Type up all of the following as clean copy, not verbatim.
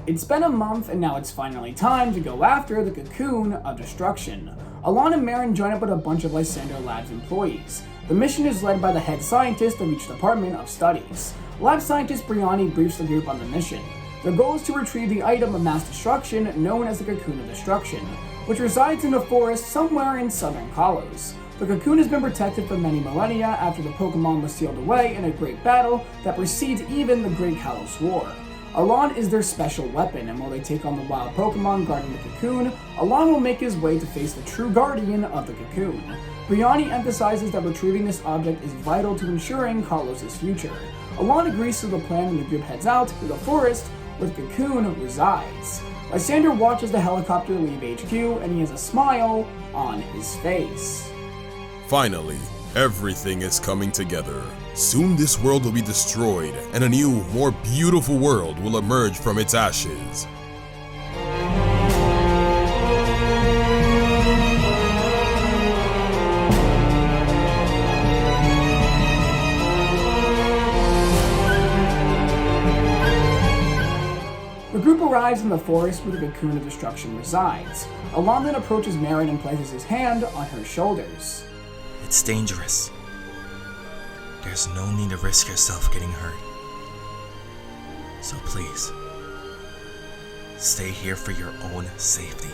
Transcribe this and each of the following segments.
It's been a month and now it's finally time to go after the Cocoon of Destruction. Alain and Marin join up with a bunch of Lysandre Lab's employees. The mission is led by the head scientist of each department of studies. Lab scientist Briani briefs the group on the mission. Their goal is to retrieve the item of mass destruction known as the Cocoon of Destruction, which resides in a forest somewhere in southern Kalos. The Cocoon has been protected for many millennia after the Pokemon was sealed away in a great battle that precedes even the Great Kalos War. Alain is their special weapon, and while they take on the wild Pokemon guarding the Cocoon, Alain will make his way to face the true guardian of the Cocoon. Briani emphasizes that retrieving this object is vital to ensuring Kalos' future. Alain agrees to the plan and the group heads out to the forest where the Cocoon resides. Lysandre watches the helicopter leave HQ, and he has a smile on his face. Finally, everything is coming together. Soon this world will be destroyed, and a new, more beautiful world will emerge from its ashes. The group arrives in the forest where the Cocoon of Destruction resides. Alain then approaches Marin and places his hand on her shoulders. It's dangerous. There's no need to risk yourself getting hurt. So please, stay here for your own safety.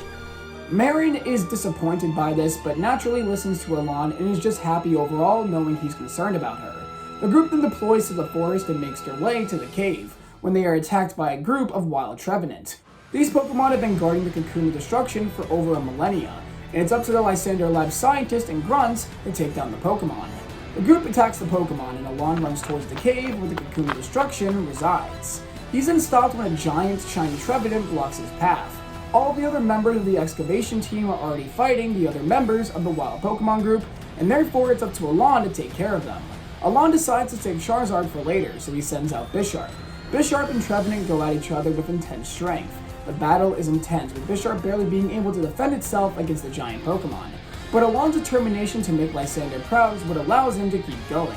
Marin is disappointed by this, but naturally listens to Alain and is just happy overall knowing he's concerned about her. The group then deploys to the forest and makes their way to the cave, when they are attacked by a group of wild Trevenant. These Pokemon have been guarding the Cocoon of Destruction for over a millennia, and it's up to the Lysandre Lab scientists and grunts to take down the Pokemon. The group attacks the Pokemon, and Alain runs towards the cave where the Cocoon of Destruction resides. He's then stopped when a giant, shiny Trevenant blocks his path. All the other members of the excavation team are already fighting the other members of the wild Pokemon group, and therefore it's up to Alain to take care of them. Alain decides to save Charizard for later, so he sends out Bisharp. Bisharp and Trevenant go at each other with intense strength. The battle is intense, with Bisharp barely being able to defend itself against the giant Pokemon. But Alain's determination to make Lysandre proud is what allows him to keep going.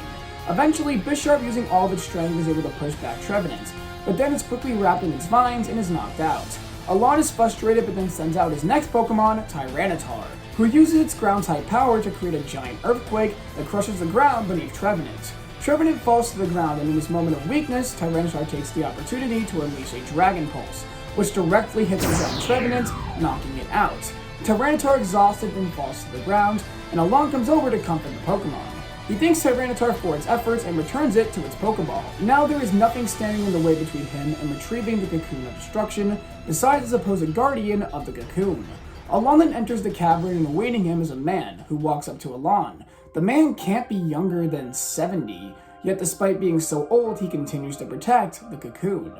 Eventually, Bisharp, using all of its strength, is able to push back Trevenant, but then it's quickly wrapped in its vines and is knocked out. Alain is frustrated, but then sends out his next Pokemon, Tyranitar, who uses its ground-type power to create a giant earthquake that crushes the ground beneath Trevenant. Trevenant falls to the ground, and in this moment of weakness, Tyranitar takes the opportunity to unleash a Dragon Pulse, which directly hits the giant Trevenant, knocking it out. Tyranitar, exhausted, then falls to the ground, and Alain comes over to comfort the Pokemon. He thanks Tyranitar for its efforts and returns it to its Pokeball. Now there is nothing standing in the way between him and retrieving the Cocoon of Destruction, besides his supposed guardian of the Cocoon. Alain then enters the cavern, and awaiting him is a man, who walks up to Alain. The man can't be younger than 70, yet despite being so old, he continues to protect the Cocoon.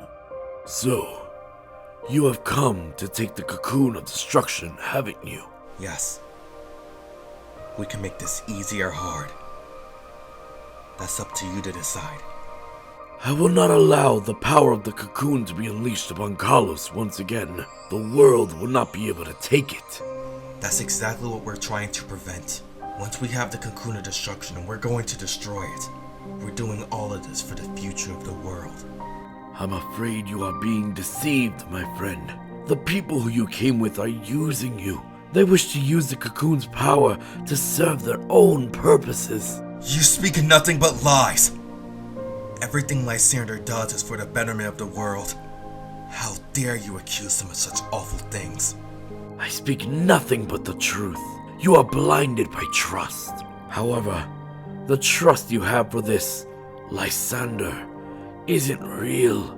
So, you have come to take the Cocoon of Destruction, haven't you? Yes. We can make this easy or hard. That's up to you to decide. I will not allow the power of the Cocoon to be unleashed upon Kalos once again. The world will not be able to take it. That's exactly what we're trying to prevent. Once we have the Cocoon of Destruction, we're going to destroy it. We're doing all of this for the future of the world. I'm afraid you are being deceived, my friend. The people who you came with are using you. They wish to use the Cocoon's power to serve their own purposes. You speak nothing but lies! Everything Lysandre does is for the betterment of the world. How dare you accuse them of such awful things? I speak nothing but the truth. You are blinded by trust. However, the trust you have for this Lysandre isn't real.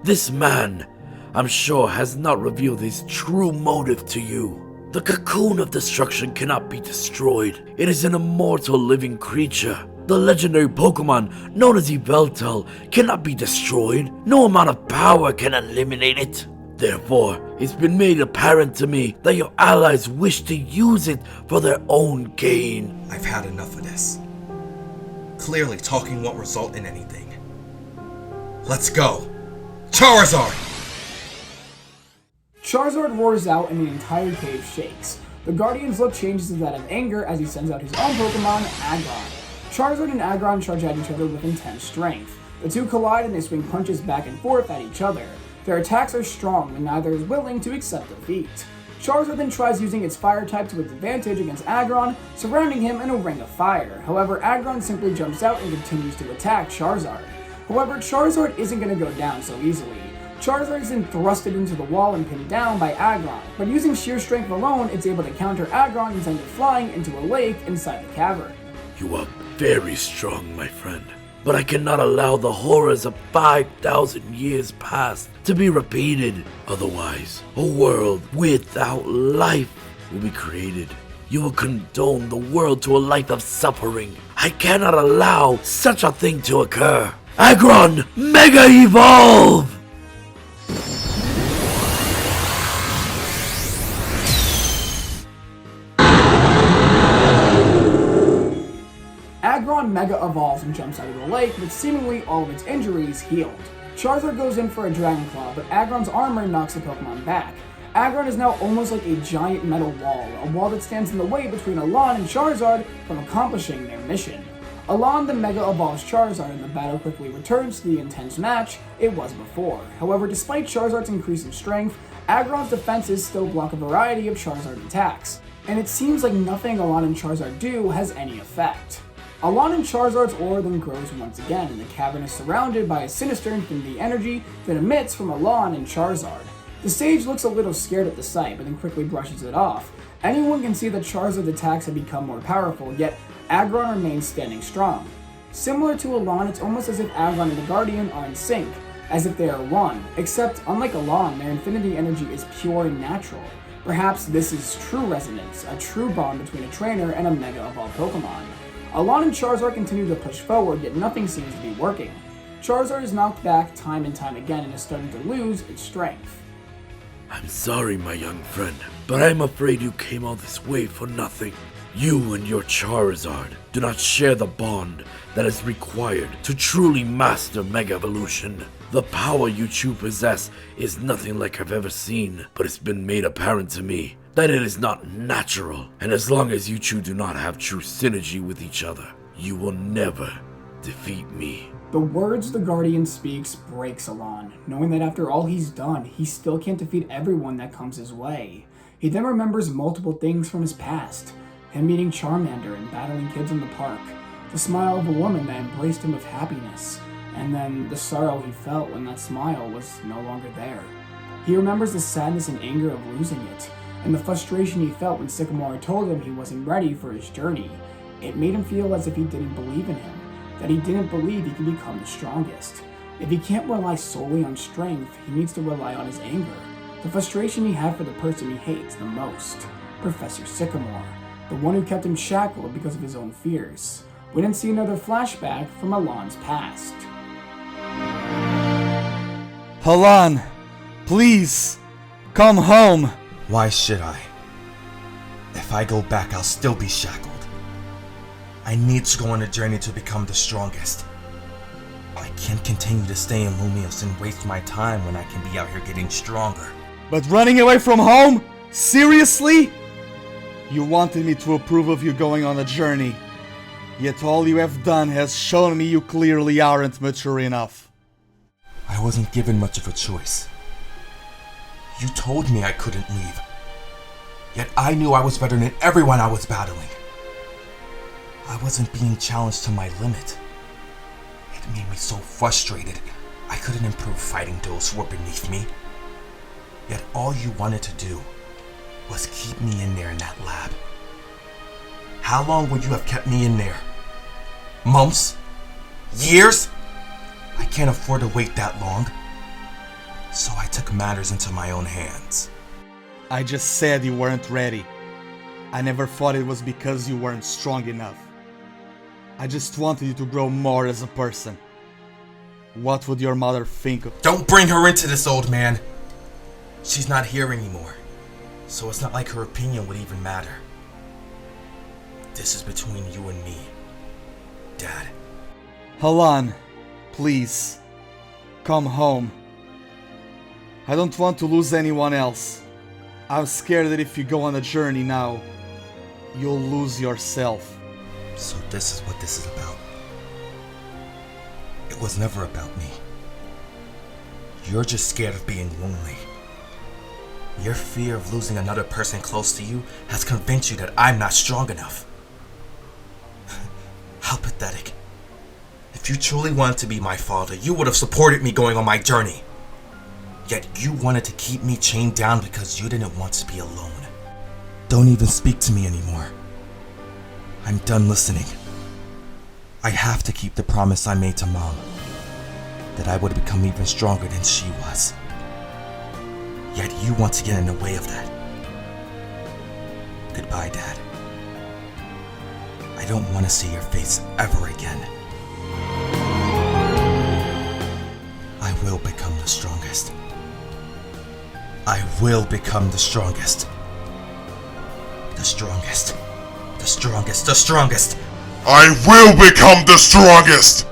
This man, I'm sure, has not revealed his true motive to you. The Cocoon of Destruction cannot be destroyed. It is an immortal living creature. The legendary Pokemon known as Yveltal cannot be destroyed. No amount of power can eliminate it. Therefore, it's been made apparent to me that your allies wish to use it for their own gain. I've had enough of this. Clearly, talking won't result in anything. Let's go! Charizard! Charizard roars out and the entire cave shakes. The Guardian's look changes to that of anger as he sends out his own Pokemon, Aggron. Charizard and Aggron charge at each other with intense strength. The two collide and they swing punches back and forth at each other. Their attacks are strong, and neither is willing to accept defeat. Charizard then tries using its fire type to its advantage against Aggron, surrounding him in a ring of fire. However, Aggron simply jumps out and continues to attack Charizard. However, Charizard isn't going to go down so easily. Charizard is then thrusted into the wall and pinned down by Aggron, but using sheer strength alone, it's able to counter Aggron and send it flying into a lake inside the cavern. You are very strong, my friend, but I cannot allow the horrors of 5,000 years past to be repeated. Otherwise, a world without life will be created. You will condone the world to a life of suffering. I cannot allow such a thing to occur. Aggron, Mega Evolve! Aggron Mega Evolves and jumps out of the lake with seemingly all of its injuries healed. Charizard goes in for a Dragon Claw, but Aggron's armor knocks the Pokemon back. Aggron is now almost like a giant metal wall, a wall that stands in the way between Alain and Charizard from accomplishing their mission. Alain then Mega Evolves Charizard and the battle quickly returns to the intense match it was before. However, despite Charizard's increase in strength, Aggron's defenses still block a variety of Charizard attacks, and it seems like nothing Alain and Charizard do has any effect. Alain and Charizard's aura then grows once again, and the cavern is surrounded by a sinister infinity energy that emits from Alain and Charizard. The sage looks a little scared at the sight, but then quickly brushes it off. Anyone can see that Charizard's attacks have become more powerful, yet Aggron remains standing strong. Similar to Alain, it's almost as if Aggron and the Guardian are in sync, as if they are one, except unlike Alain, their infinity energy is pure and natural. Perhaps this is true resonance, a true bond between a trainer and a Mega Evolved Pokemon. Alain and Charizard continue to push forward, yet nothing seems to be working. Charizard is knocked back time and time again and is starting to lose its strength. I'm sorry, my young friend, but I'm afraid you came all this way for nothing. You and your Charizard do not share the bond that is required to truly master Mega Evolution. The power you two possess is nothing like I've ever seen, but it's been made apparent to me that it is not natural, and as long as you two do not have true synergy with each other, you will never defeat me. The words the Guardian speaks breaks Alain, knowing that after all he's done, he still can't defeat everyone that comes his way. He then remembers multiple things from his past, him meeting Charmander and battling kids in the park, the smile of a woman that embraced him with happiness, and then the sorrow he felt when that smile was no longer there. He remembers the sadness and anger of losing it, and the frustration he felt when Sycamore told him he wasn't ready for his journey. It made him feel as if he didn't believe in him, that he didn't believe he could become the strongest. If he can't rely solely on strength, he needs to rely on his anger, the frustration he had for the person he hates the most, Professor Sycamore, the one who kept him shackled because of his own fears. We didn't see another flashback from Alain's past. Alain, please, come home. Why should I? If I go back, I'll still be shackled. I need to go on a journey to become the strongest. I can't continue to stay in Lumiose and waste my time when I can be out here getting stronger. But running away from home? Seriously? You wanted me to approve of you going on a journey. Yet all you have done has shown me you clearly aren't mature enough. I wasn't given much of a choice. You told me I couldn't leave. Yet I knew I was better than everyone I was battling. I wasn't being challenged to my limit. It made me so frustrated, I couldn't improve fighting those who were beneath me. Yet all you wanted to do was keep me in there in that lab. How long would you have kept me in there? Months? Years? I can't afford to wait that long. So I took matters into my own hands. I just said you weren't ready. I never thought it was because you weren't strong enough. I just wanted you to grow more as a person. What would your mother think of— Don't bring her into this, old man! She's not here anymore, so it's not like her opinion would even matter. This is between you and me, Dad. Alain, please, come home. I don't want to lose anyone else. I'm scared that if you go on a journey now, you'll lose yourself. So this is what this is about. It was never about me. You're just scared of being lonely. Your fear of losing another person close to you has convinced you that I'm not strong enough. How pathetic. If you truly wanted to be my father, you would have supported me going on my journey. Yet you wanted to keep me chained down because you didn't want to be alone. Don't even speak to me anymore. I'm done listening. I have to keep the promise I made to Mom, that I would become even stronger than she was. Yet you want to get in the way of that. Goodbye, Dad. I don't want to see your face ever again. I will become the strongest. I will become the strongest. The strongest. The strongest. The strongest. I will become the strongest!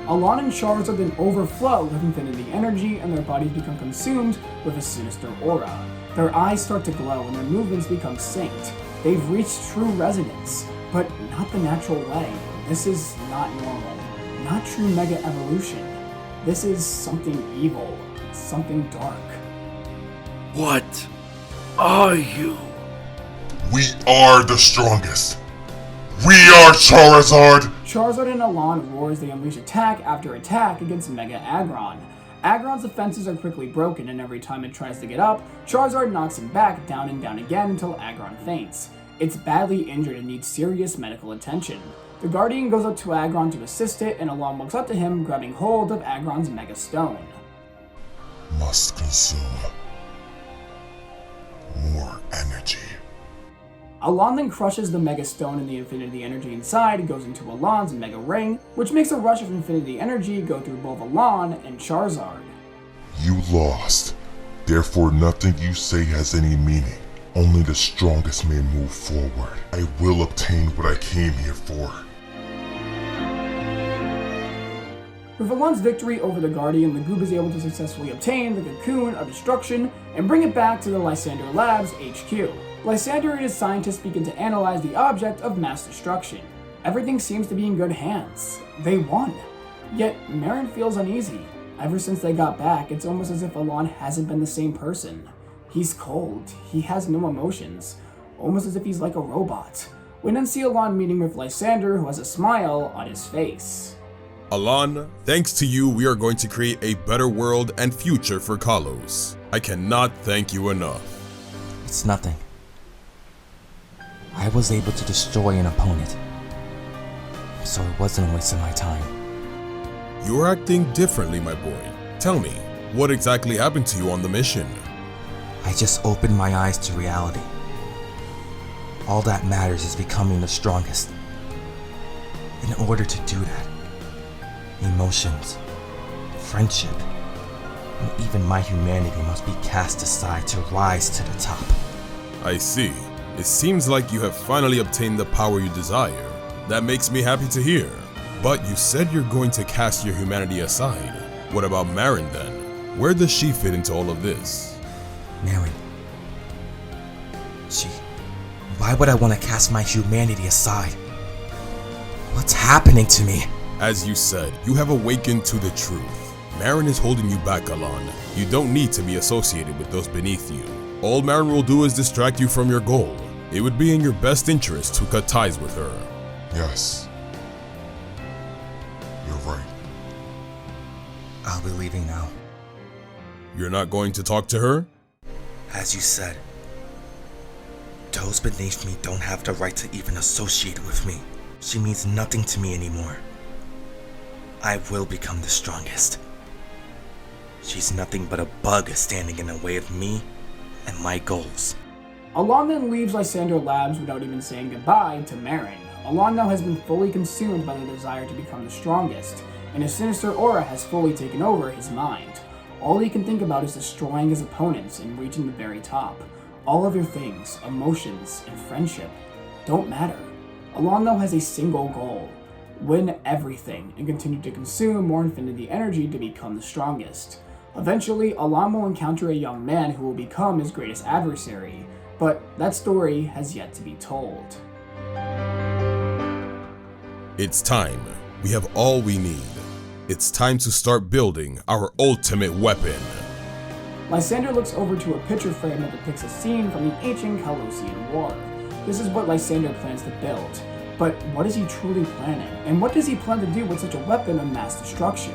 Alain and Charizard then overflow with infinity energy and their bodies become consumed with a sinister aura. Their eyes start to glow and their movements become synced. They've reached true resonance, but not the natural way. This is not normal, not true Mega Evolution. This is something evil, something dark. What are you? We are the strongest. We are Charizard! Charizard and Alain roar as they unleash attack after attack against Mega Aggron. Aggron's defenses are quickly broken, and every time it tries to get up, Charizard knocks him back down and down again until Aggron faints. It's badly injured and needs serious medical attention. The Guardian goes up to Aggron to assist it, and Alain walks up to him, grabbing hold of Aggron's Mega Stone. Must consume more energy. Alain then crushes the Mega Stone and the Infinity Energy inside goes into Alain's Mega Ring, which makes a rush of Infinity Energy go through both Alain and Charizard. You lost. Therefore nothing you say has any meaning. Only the strongest may move forward. I will obtain what I came here for. With Alain's victory over the Guardian, the group is able to successfully obtain the Cocoon of Destruction and bring it back to the Lysandre Labs HQ. Lysandre and his scientists begin to analyze the object of mass destruction. Everything seems to be in good hands. They won. Yet Marin feels uneasy. Ever since they got back, it's almost as if Alain hasn't been the same person. He's cold. He has no emotions. Almost as if he's like a robot. We then see Alain meeting with Lysandre, who has a smile on his face. Alain, thanks to you, we are going to create a better world and future for Kalos. I cannot thank you enough. It's nothing. I was able to destroy an opponent, so it wasn't a waste of my time. You're acting differently, my boy. Tell me, what exactly happened to you on the mission? I just opened my eyes to reality. All that matters is becoming the strongest. In order to do that, emotions, friendship, and even my humanity must be cast aside to rise to the top. I see. It seems like you have finally obtained the power you desire. That makes me happy to hear. But you said you're going to cast your humanity aside. What about Marin then? Where does she fit into all of this? Marin. Why would I want to cast my humanity aside? What's happening to me? As you said, you have awakened to the truth. Marin is holding you back, Alain. You don't need to be associated with those beneath you. All Marin will do is distract you from your goal. It would be in your best interest to cut ties with her. Yes. You're right. I'll be leaving now. You're not going to talk to her? As you said, those beneath me don't have the right to even associate with me. She means nothing to me anymore. I will become the strongest. She's nothing but a bug standing in the way of me and my goals. Alain then leaves Lysandre Labs without even saying goodbye to Marin. Alain now has been fully consumed by the desire to become the strongest, and his sinister aura has fully taken over his mind. All he can think about is destroying his opponents and reaching the very top. All other things, emotions, and friendship don't matter. Alain now has a single goal: win everything and continue to consume more infinity energy to become the strongest. Eventually, Alain will encounter a young man who will become his greatest adversary. But that story has yet to be told. It's time. We have all we need. It's time to start building our ultimate weapon. Lysandre looks over to a picture frame that depicts a scene from the ancient Calosian War. This is what Lysandre plans to build. But what is he truly planning? And what does he plan to do with such a weapon of mass destruction?